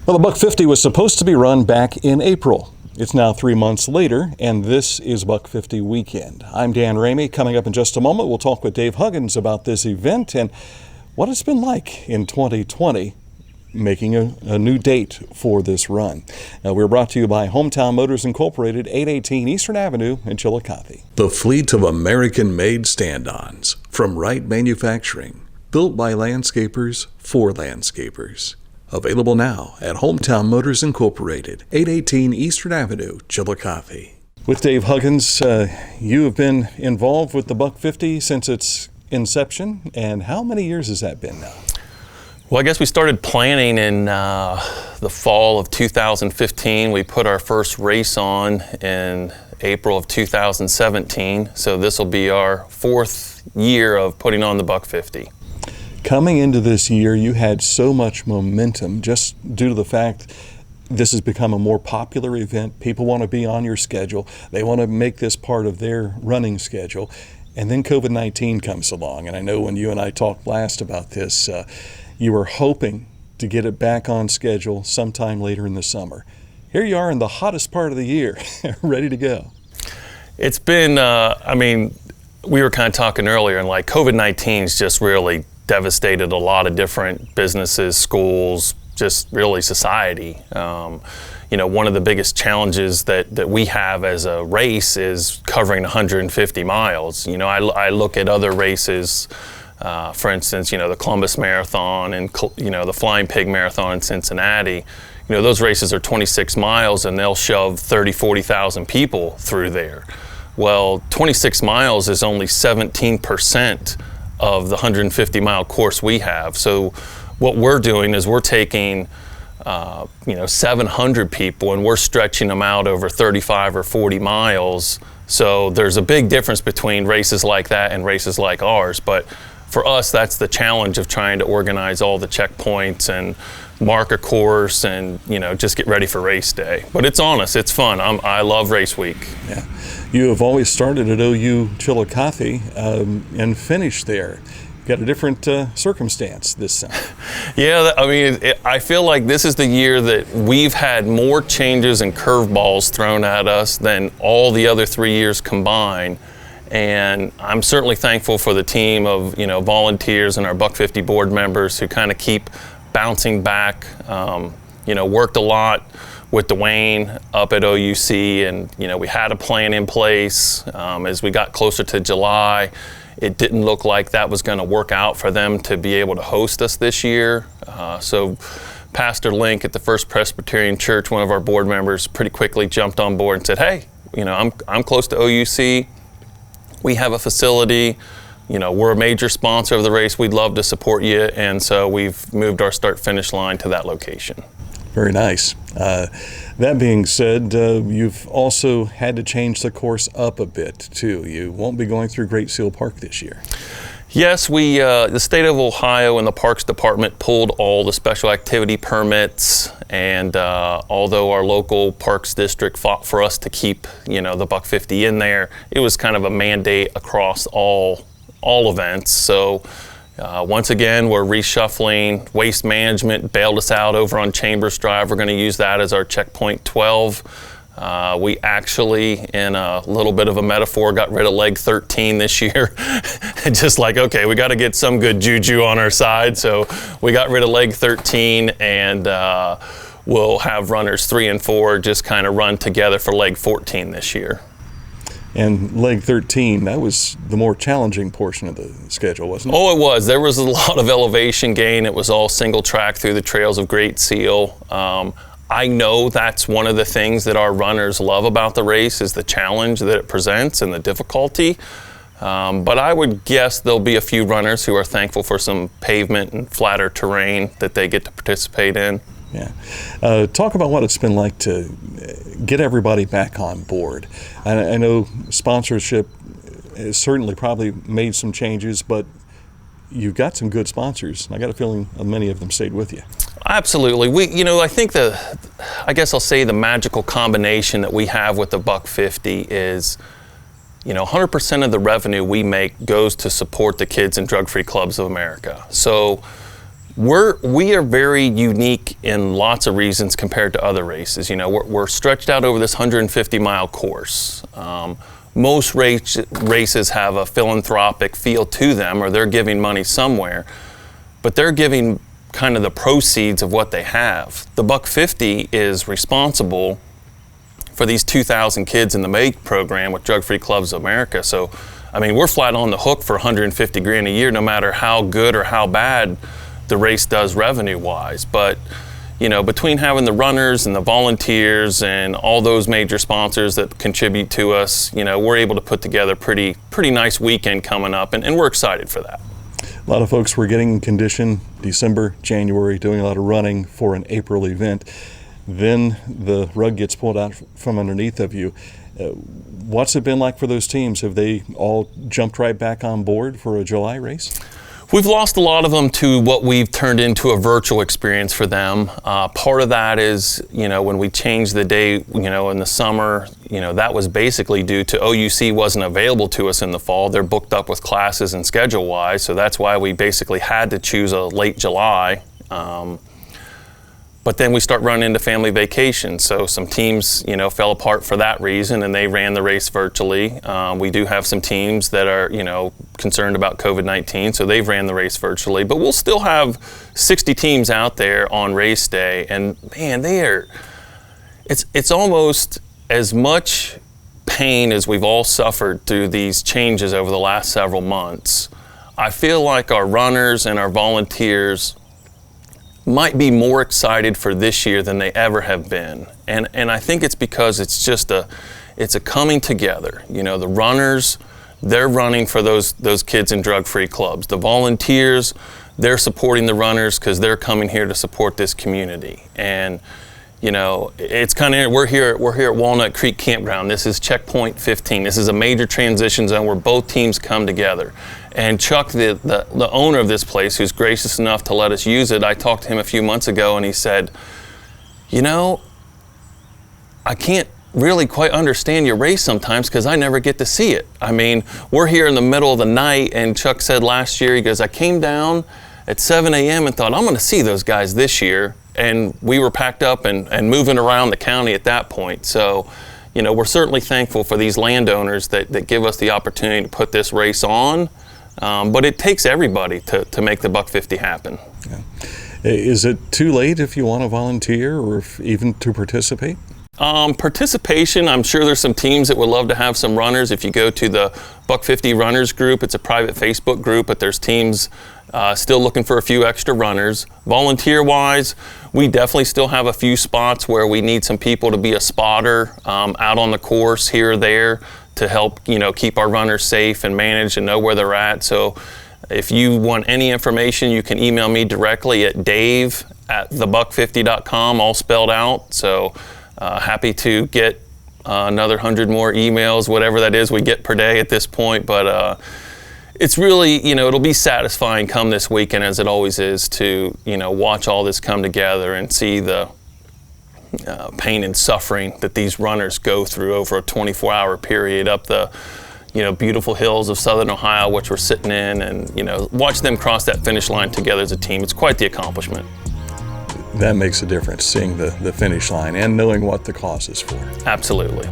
Well, the Buck 50 was supposed to be run back in April. It's now 3 months later, and this is Buck 50 weekend. I'm Dan Ramey. Coming up in just a moment, we'll talk with Dave Huggins about this event and what it's been like in 2020, making a new date for this run. Now, we're brought to you by Hometown Motors Incorporated, 818 Eastern Avenue in Chillicothe. The fleet of American-made stand-ons from Wright Manufacturing, built by landscapers for landscapers. Available now at Hometown Motors Incorporated, 818 Eastern Avenue, Chillicothe. With Dave Huggins, you have been involved with the Buck 50 since its inception, and how many years has that been now? Well, I guess we started planning in the fall of 2015. We put our first race on in April of 2017, so this will be our fourth year of putting on the Buck 50. Coming into this year, you had so much momentum just due to the fact this has become a more popular event. People want to be on your schedule. They want to make this part of their running schedule. And then COVID-19 comes along. And I know when you and I talked last about this, you were hoping to get it back on schedule sometime later in the summer. Here you are in the hottest part of the year, ready to go. It's been, we were kind of talking earlier, and like COVID-19's just really devastated a lot of different businesses, schools, just really society. One of the biggest challenges that we have as a race is covering 150 miles. I look at other races, for instance, the Columbus Marathon and, the Flying Pig Marathon in Cincinnati. Those races are 26 miles and they'll shove 30, 40,000 people through there. Well, 26 miles is only 17% of the 150-mile course we have. So what we're doing is we're taking 700 people and we're stretching them out over 35 or 40 miles. So there's a big difference between races like that and races like ours. But for us, that's the challenge of trying to organize all the checkpoints and mark a course and just get ready for race day. But it's on us, it's fun. I love race week. Yeah. You have always started at OU Chillicothe and finished there. Got a different circumstance this time. Yeah, I feel like this is the year that we've had more changes and curveballs thrown at us than all the other 3 years combined. And I'm certainly thankful for the team of volunteers and our Buck 50 board members who kind of keep bouncing back. Worked a lot with Dwayne up at OUC, and we had a plan in place. As we got closer to July, it didn't look like that was going to work out for them to be able to host us this year. So Pastor Link at the First Presbyterian Church, one of our board members, pretty quickly jumped on board and said, hey, I'm close to OUC. We have a facility. We're a major sponsor of the race. We'd love to support you. And so we've moved our start-finish line to that location. Very nice. That being said, you've also had to change the course up a bit, too. You won't be going through Great Seal Park this year. Yes, the state of Ohio and the Parks Department pulled all the special activity permits, and although our local Parks District fought for us to keep, the Buck 50 in there, it was kind of a mandate across all events. So once again, we're reshuffling. Waste Management bailed us out over on Chambers Drive. We're going to use that as our checkpoint 12. We actually, in a little bit of a metaphor, got rid of leg 13 this year. Just like, okay, we got to get some good juju on our side. So we got rid of leg 13, and we'll have runners 3 and 4 just kind of run together for leg 14 this year. And leg 13, that was the more challenging portion of the schedule, wasn't it? Oh, it was. There was a lot of elevation gain. It was all single track through the trails of Great Seal. I know that's one of the things that our runners love about the race is the challenge that it presents and the difficulty. But I would guess there'll be a few runners who are thankful for some pavement and flatter terrain that they get to participate in. Yeah. Talk about what it's been like to get everybody back on board. I know sponsorship has certainly probably made some changes, but you've got some good sponsors. I got a feeling many of them stayed with you. Absolutely. I think I guess I'll say the magical combination that we have with the Buck 50 is, 100% of the revenue we make goes to support the Kids and Drug-Free Clubs of America. So, We are very unique in lots of reasons compared to other races. You know, we're stretched out over this 150-mile course. Most races have a philanthropic feel to them, or they're giving money somewhere, but they're giving kind of the proceeds of what they have. The Buck 50 is responsible for these 2,000 kids in the M.A.D.E program with Drug Free Clubs of America. So, I mean, we're flat on the hook for 150 grand a year, no matter how good or how bad the race does revenue-wise. But, you know, between having the runners and the volunteers and all those major sponsors that contribute to us, you know, we're able to put together pretty nice weekend coming up, and we're excited for that. A lot of folks were getting in condition December, January, doing a lot of running for an April event. Then the rug gets pulled out from underneath of you. What's it been like for those teams? Have they all jumped right back on board for a July race? We've lost a lot of them to what we've turned into a virtual experience for them. Part of that is, you know, when we changed the day, you know, in the summer, you know, that was basically due to OUC wasn't available to us in the fall. They're booked up with classes and schedule-wise, so that's why we basically had to choose a late July. But then we start running into family vacations, so some teams, you know, fell apart for that reason, and they ran the race virtually. We do have some teams that are, you know, concerned about COVID-19, so they've ran the race virtually. But we'll still have 60 teams out there on race day, and man, it's almost as much pain as we've all suffered through these changes over the last several months. I feel like our runners and our volunteers might be more excited for this year than they ever have been. And I think it's because it's just a coming together. You know, the runners, they're running for those kids in drug-free clubs. The volunteers, they're supporting the runners because they're coming here to support this community. And, you know, it's kind of, we're here at Walnut Creek Campground. This is checkpoint 15. This is a major transition zone where both teams come together. And Chuck, the owner of this place, who's gracious enough to let us use it, I talked to him a few months ago, and he said, you know, I can't really quite understand your race sometimes because I never get to see it. I mean, we're here in the middle of the night, and Chuck said last year, he goes, I came down at 7 a.m. and thought, I'm going to see those guys this year. And we were packed up and moving around the county at that point. So, you know, we're certainly thankful for these landowners that give us the opportunity to put this race on. But it takes everybody to make the Buck 50 happen. Yeah. Is it too late if you want to volunteer or even to participate? Participation, I'm sure there's some teams that would love to have some runners. If you go to the Buck 50 Runners group, it's a private Facebook group, but there's teams still looking for a few extra runners. Volunteer-wise, we definitely still have a few spots where we need some people to be a spotter out on the course here or there to help, you know, keep our runners safe and manage and know where they're at. So if you want any information, you can email me directly at dave@thebuck50.com, all spelled out. So happy to get another 100 more emails, whatever that is we get per day at this point. But it's really, you know, it'll be satisfying come this weekend, as it always is, to, you know, watch all this come together and see the pain and suffering that these runners go through over a 24-hour period up the, you know, beautiful hills of Southern Ohio, which we're sitting in, and, you know, watch them cross that finish line together as a team. It's quite the accomplishment. That makes a difference, seeing the finish line and knowing what the cause is for. Absolutely.